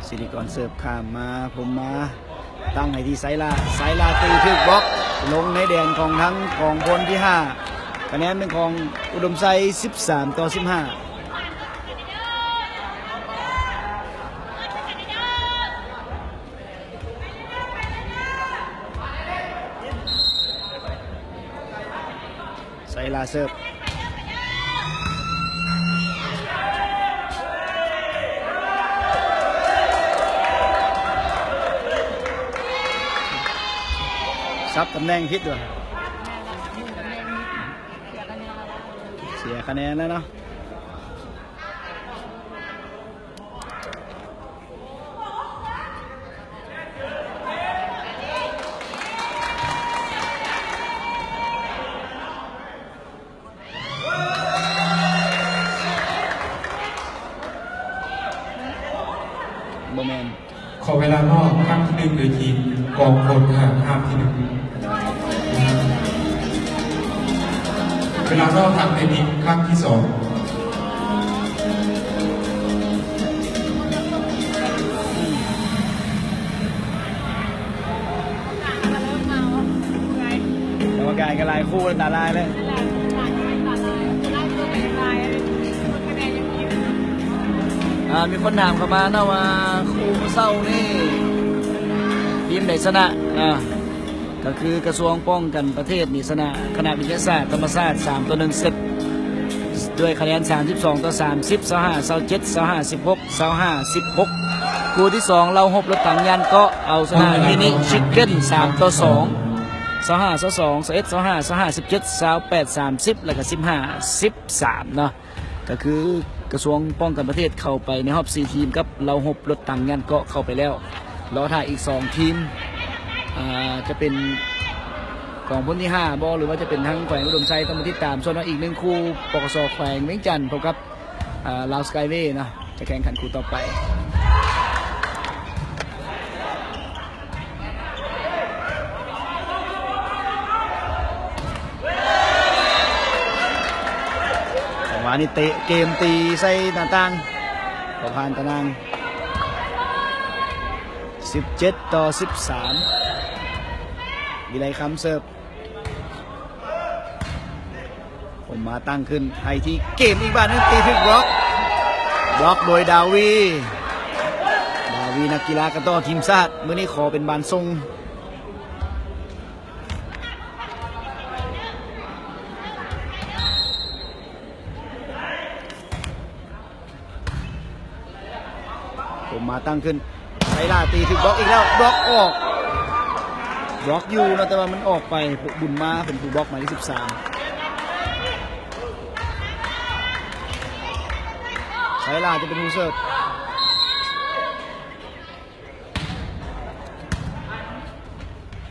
สิทธิกรเสิร์ฟข้ามมาผมมาตั้งให้ที่ไซลาตีถึกบล็อกลงในแดนของทั้งกองพลที่5คะแนนเป็นของอุดมไซ13-15ไซลาเสิร์ฟซับตำแหน่งพิษด้วยเสียคะแนนแล้วเนาะโมเมนต์ขอเวลานอกครั้งที่1โดยทีมกองพลทหารห้ามที่1เวลานอกทางเทคนิคครั้งที่2กรรมการก็ลายคู่ตาลายเลยมีคนถามเข้ามานะว่าคู่เศร้านี่ทีมไหนชนะก็คือกระทรวงป้องกันประเทศนี่ชนะคณะวิทยาศาสตร์ธรรมศาสตร์3-1เซตด้วยคะแนน32-30 25-16 คู่ที่2เราหบรถถังยันก็เอาชนะมินิชิคเก้น3-2 25-22 21-25 17 28-30แล้วก็15-13เนาะก็คือกระทรวงป้องกันประเทศเข้าไปในรอบ4ทีมกับเราหบรถถังยันก็เข้าไปแล้วรอถ่ายอีก2ทีมจะเป็นของพลที่5บอหรือว่าจะเป็นทั้งแขวงอุดมไซต้องมาติดตามส่วนอีก1คู่ปกสแขวงเวียงจันทร์พบกับลาวสกายเวย์นะจะแข่งขันคู่ต่อไปจังหวะนี้เตะเกมตีใส่หน้าต่างพอผ่านตาราง17-13วิไลคำเสิร์ฟผมมาตั้งขึ้นให้ที่เกมอีกบ้านนึงตีถึงบล็อกโดยดาวีนักกีฬากระต้อทีมชาติเมื่อนี้ขอเป็นบานทรงผมมาตั้งขึ้นไซล่าตีถึงบล็อกอีกแล้วบล็อกออกบล็อกอยู่นะแต่ว่ามันออกไปบุญมาเป็นผู้บล็อกหมายเลข13ไซล่าจะเป็นผู้เสิร์ฟ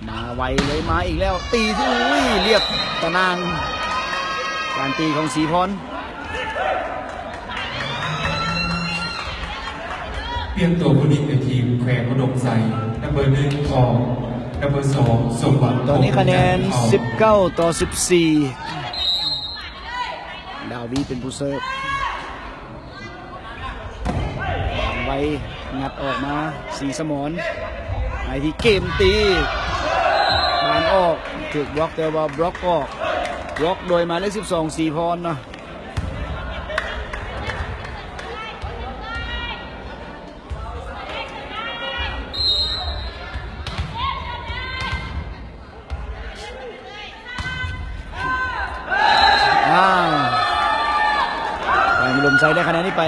มาไวเลยมาอีกแล้วตีที่เรียบตะนางการตีของศรีพรเปลี่ยนตัวผู้เล่นในทีมแขวงอุดมไซนัมเบอร์1ทองนัมเบอร์2สมบัติตอนนี้คะแนน19-14ดาวีเป็นผู้เสิร์ฟวางไว้งัดออกมาสีสมรไอที่เกมตีบานออกถูกบล็อกแต่ว่าบล็อกออกบล็อกโดยหมายเลข12ศรีพรเนาะ ไซได้คะแนนนี้ไป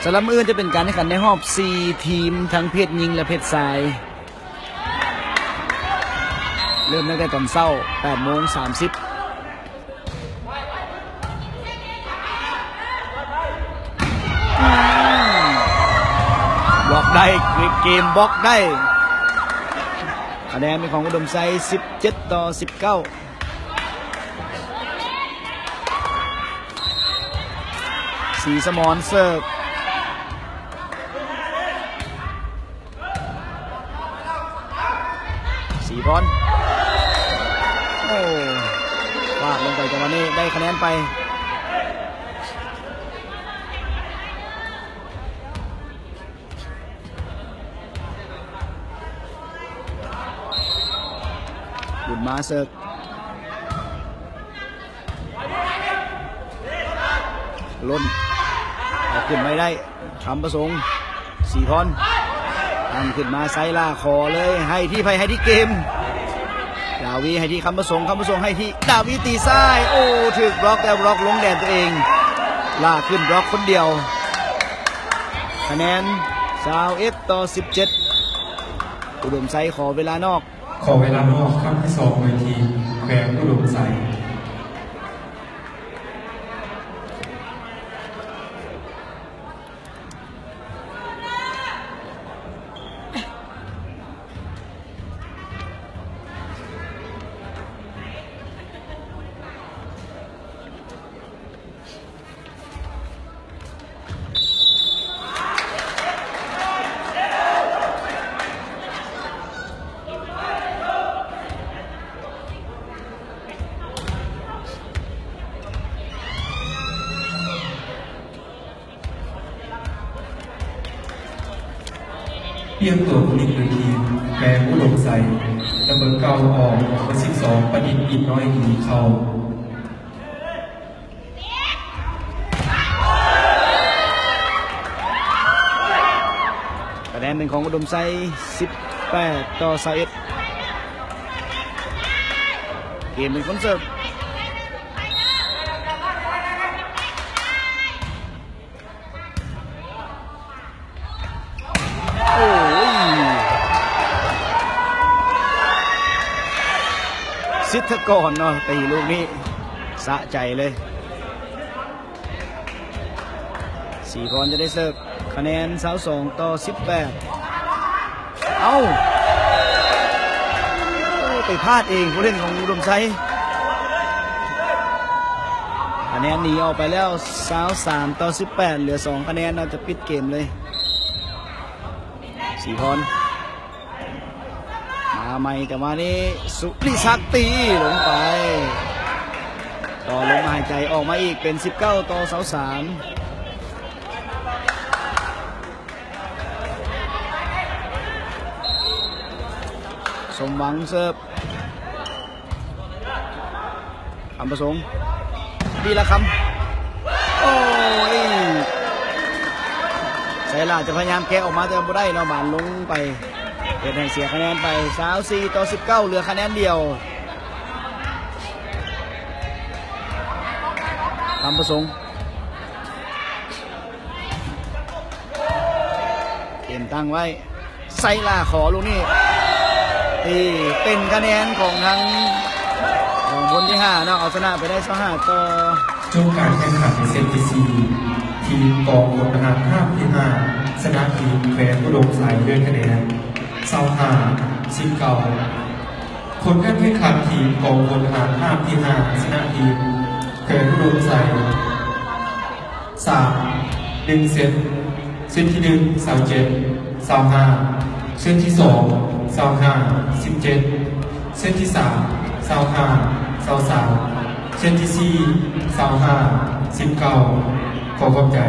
สำหรับมื้ออื่นจะเป็นการแข่งขันในรอบ4ทีมทั้งเพศหญิงและเพศชายเริ่มตั้งแต่ตอนเช้า 8:30 บล็อกได้เกมบล็อกได้คะแนนเป็นของอุดมไซ17-19สีสมอนเสิร์ฟสีบอลโอ้ฟาดลงไปจังหวะนี้ได้คะแนนไปบุญมาเสิร์ฟล้นเอาขึ้นไม่ได้คำประสงค์สีพรตั้งขึ้นมาไซล่าคอเลยให้ที่ไพให้ที่เกมดาวีให้ที่คำประสงค์ให้ที่ดาวีตีซ้ายโอ้ถึกบล็อกแต่บล็อกลงแดนตัวเองล่าขึ้นบล็อกคนเดียวคะแนน21-17อุดมไซขอเวลานอกขอเวลานอกครั้งที่2เวทีแขวงอุดมไซเพียงตัวผลิตโดยทีมแขวงอุดมไซและเบอร์เก้าออกเบอร์12ประดิษฐ์อินน้อยหีเขาคะแนนเป็นของอุดมไซ18-21เกมเป็นคนเสิร์ฟโอ้ยสิทธกรเนาะตีลูกนี้สะใจเลยสีพรจะได้เสิร์ฟคะแนน22-18เอ้าไปพลาดเองผู้เล่นของอุดมไซคะแนนหนีออกไปแล้ว23-18เหลือ2คะแนนเราจะปิดเกมเลยสีพรมาใหม่แต่มานี้สุริศักดิ์ตีลงไปต่อลงมาหายใจออกมาอีกเป็น19-23สมหวังเสิร์ฟคำประสงค์ดีละคำโอ้ยไซล่าจะพยายามแกะออกมาแต่ไม่ได้เราบานลงไปเป็นให้เสียคะแนนไป24-19เหลือคะแนนเดียวคำประสงค์เกมตั้งไว้ไซล่าขอลูกนี้ที่เป็นคะแนนของทางคนที่5นะเอาชนะไปได้25ต่อจบการแข่งขันในเซตที่4ทีมกองพลทหาร5ที่5ชนะทีมแขวงอุดมไซด้วยคะแนน25-19ผลการแข่งขันทีมกองพลทหาร5ที่5ชนะทีมแขวงอุดมไซ1เซตเซตที่1 27 25เซตที่2 25 17เซตที่3 25 23เซตที่4 25 19ขอขอบใจ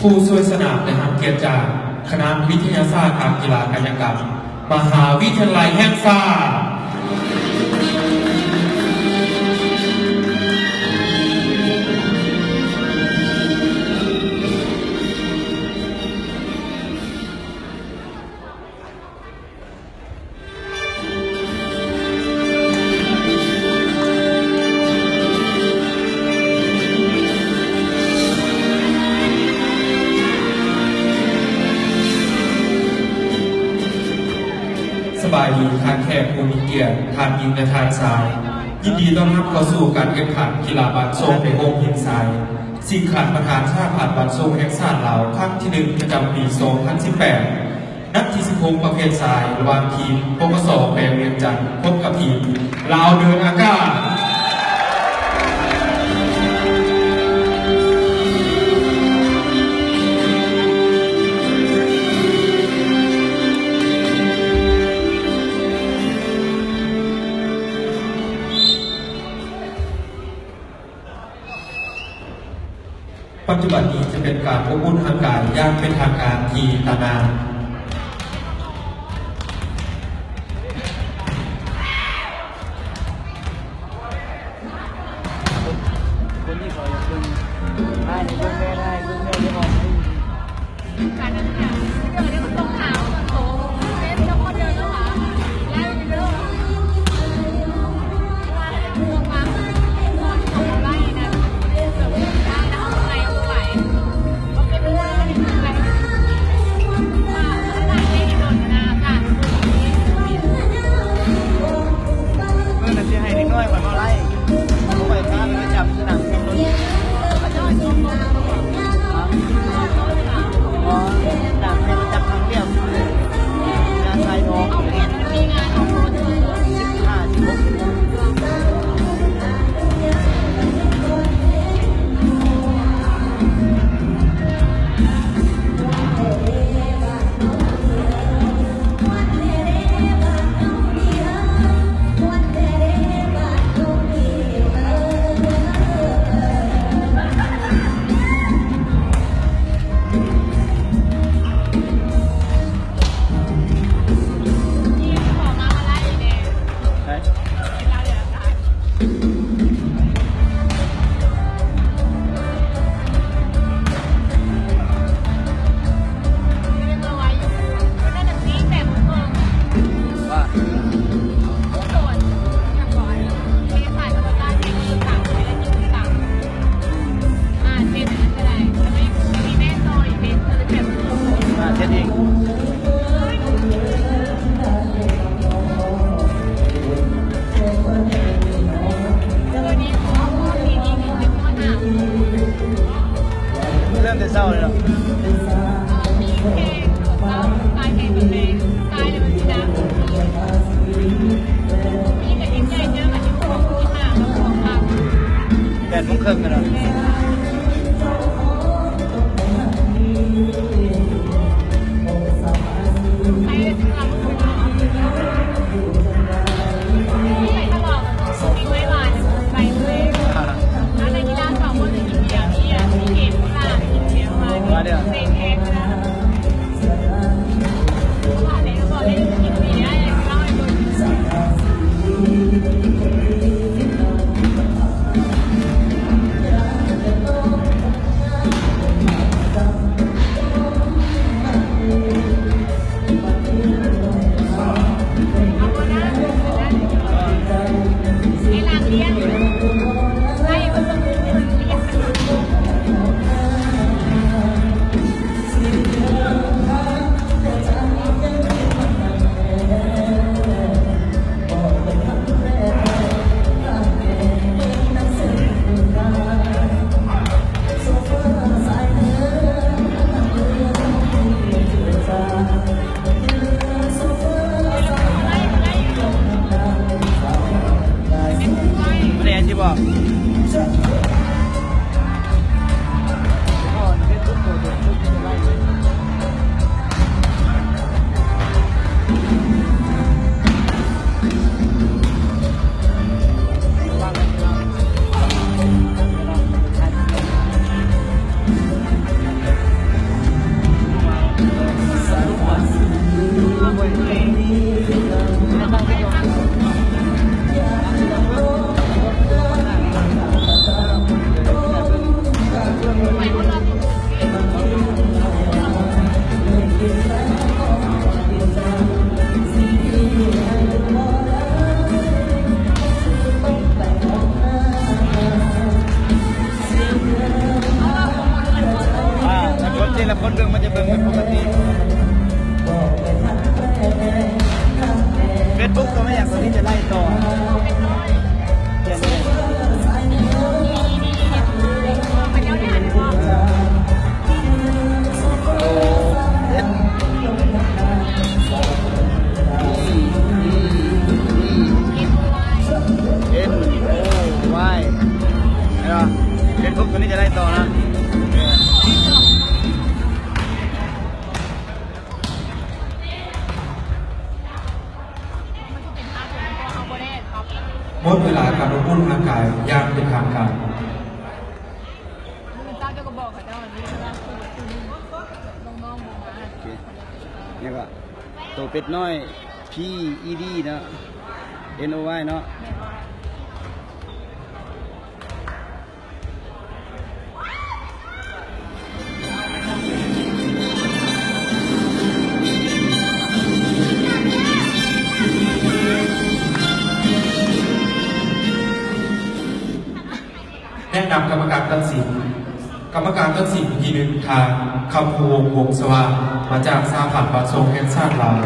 ผู้ช่วยสนามในทางเกียรติจากคณะวิทยาศาสตร์การกีฬากายกรรมมหาวิทยาลัยแห่งชาติสบายดีทานแขกผู้มีเกียรติทานยิงและทานทรายยินดีต้อนรับเข้าสู่การแข่งขันกีฬาบาสทรงในวงหินทรายสิ่งขันประธานชาติผ่านบาสทรงแห่งชาติลาวครั้งที่1ประจำปี 2018 นัดที่16ประเภททรายระหว่างทีมปกส.แปลงเวียงจันทร์พบกับทีมลาวเดินอากาศปัจจุบันนี้จะเป็นการอบอุ่นทางการอย่างเป็นทางการที่ตานานคนที่เขาอยากเป็นได้ในเรื่องแม่ได้เรื่องแม่ได้บอกการนั้นเนี่ยเดี๋ยวนี้มันต้องหาโอ้เล่นแล้วก็เดินแล้วหรอแล้วเดินว่าเมืองมาของไร่นะเดินแบบได้นะไร่เอาไปก็เป็นเรื่องที่มันแบบว่าได้ไม่โดนนะการเมื่อนั้นที่ให้เด็กน้อยมันมาไล่เขาไปพาไปจับสนามแข่งรถอ๋อสนามแข่งรถจับทางเดียวงานชายน้องมีงานของโค้ชเริ่มแต่เศร้าเลยหรอมีแข่งแล้วตายแข่งกันเลยตายเลยมันสินะมีแต่ยิ่งใหญ่เจอกับยิ่งโค้งที่หน้าแล้วของทาง8:30กันหรอเ ละคนเบิ่งมันจะเบิ่งเป็นปกติเฟซบุ๊กก็ไม่อยากตัวนี้จะไล่ต่อเขียนเลย มันยาวนานเลยว่า เอ็นเอ็นโอ้วายเห็นป่ะเฟซบุ๊กตัวนี้จะไล่ต่อนะ มันจะเป็นภาพของเอาโบเล่ครับ หมดเวลาการลงทุนทางกายอย่างเป็นทางการ มันเจ้าเจ้าก็บอกค่ะเจ้าวันนี้ว่าคือน้องๆบอกมา โอเคเนี่ยก็ตัวเป็ดน้อย PED เนาะ NOY เนาะแนะนำกรรมการตัดสินกรรมการตัดสินทีหนึ่งทางคำภูวงศ์สว่างมาจากสาพันธ์บัตรทรงแห่งชาติลาว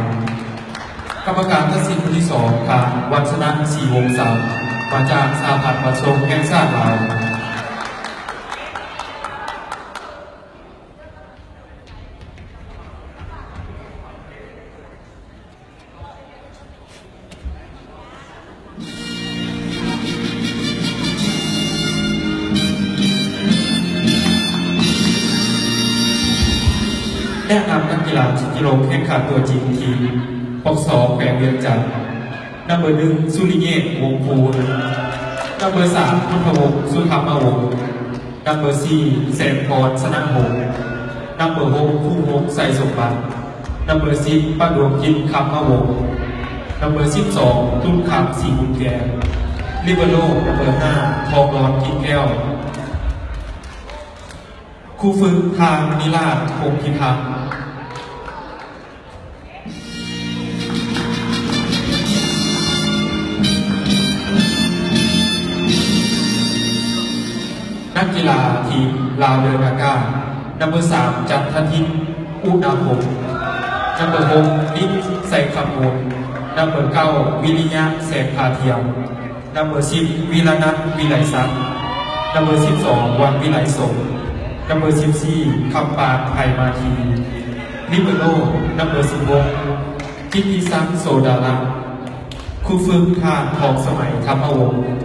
กรรมการตัดสินคนที่สองทางวัชนะศรีวงศ์สามมาจากสาพันธ์บัตรทรงแห่งชาติลาวแนะนำนักกีฬาชิงกิโลแข่งขันตัวจริงทีมปกสแขวงเวียงจันทร์นัมเบอร์หนึ่งสุริเยศวงศ์ภูลนัมเบอร์สามพุทธวงศ์สุธรรมวงศ์นัมเบอร์สี่แสงพรสนั่งหงศ์นัมเบอร์หกผู้วงศ์ใส่สมบัตินัมเบอร์สิบป้าดวงจิตคำมะวงศ์นัมเบอร์12ตุ้นคำสีบุญแกลิเบโร่นัมเบอร์5ทองรอนกินแก้วครูฝึกทางนิราชคงพิทักษ์นักกีฬาทีมลาวเรืออากาศนัมเบอร์3จันททินอุณาภพนัมเบอร์6นิดใส่คำมูลนัมเบอร์9วิริยะแสงพาเทียมนัมเบอร์10วิรนัทวิไลศักดิ์นัมเบอร์12วันวิไลสมนัมเบอร์14คำปานไพมาทีลิเบโร่นัมเบอร์16ทิติซักโซดาลักครูฝึกทานทองสมัยธรรมวงศ์ นะ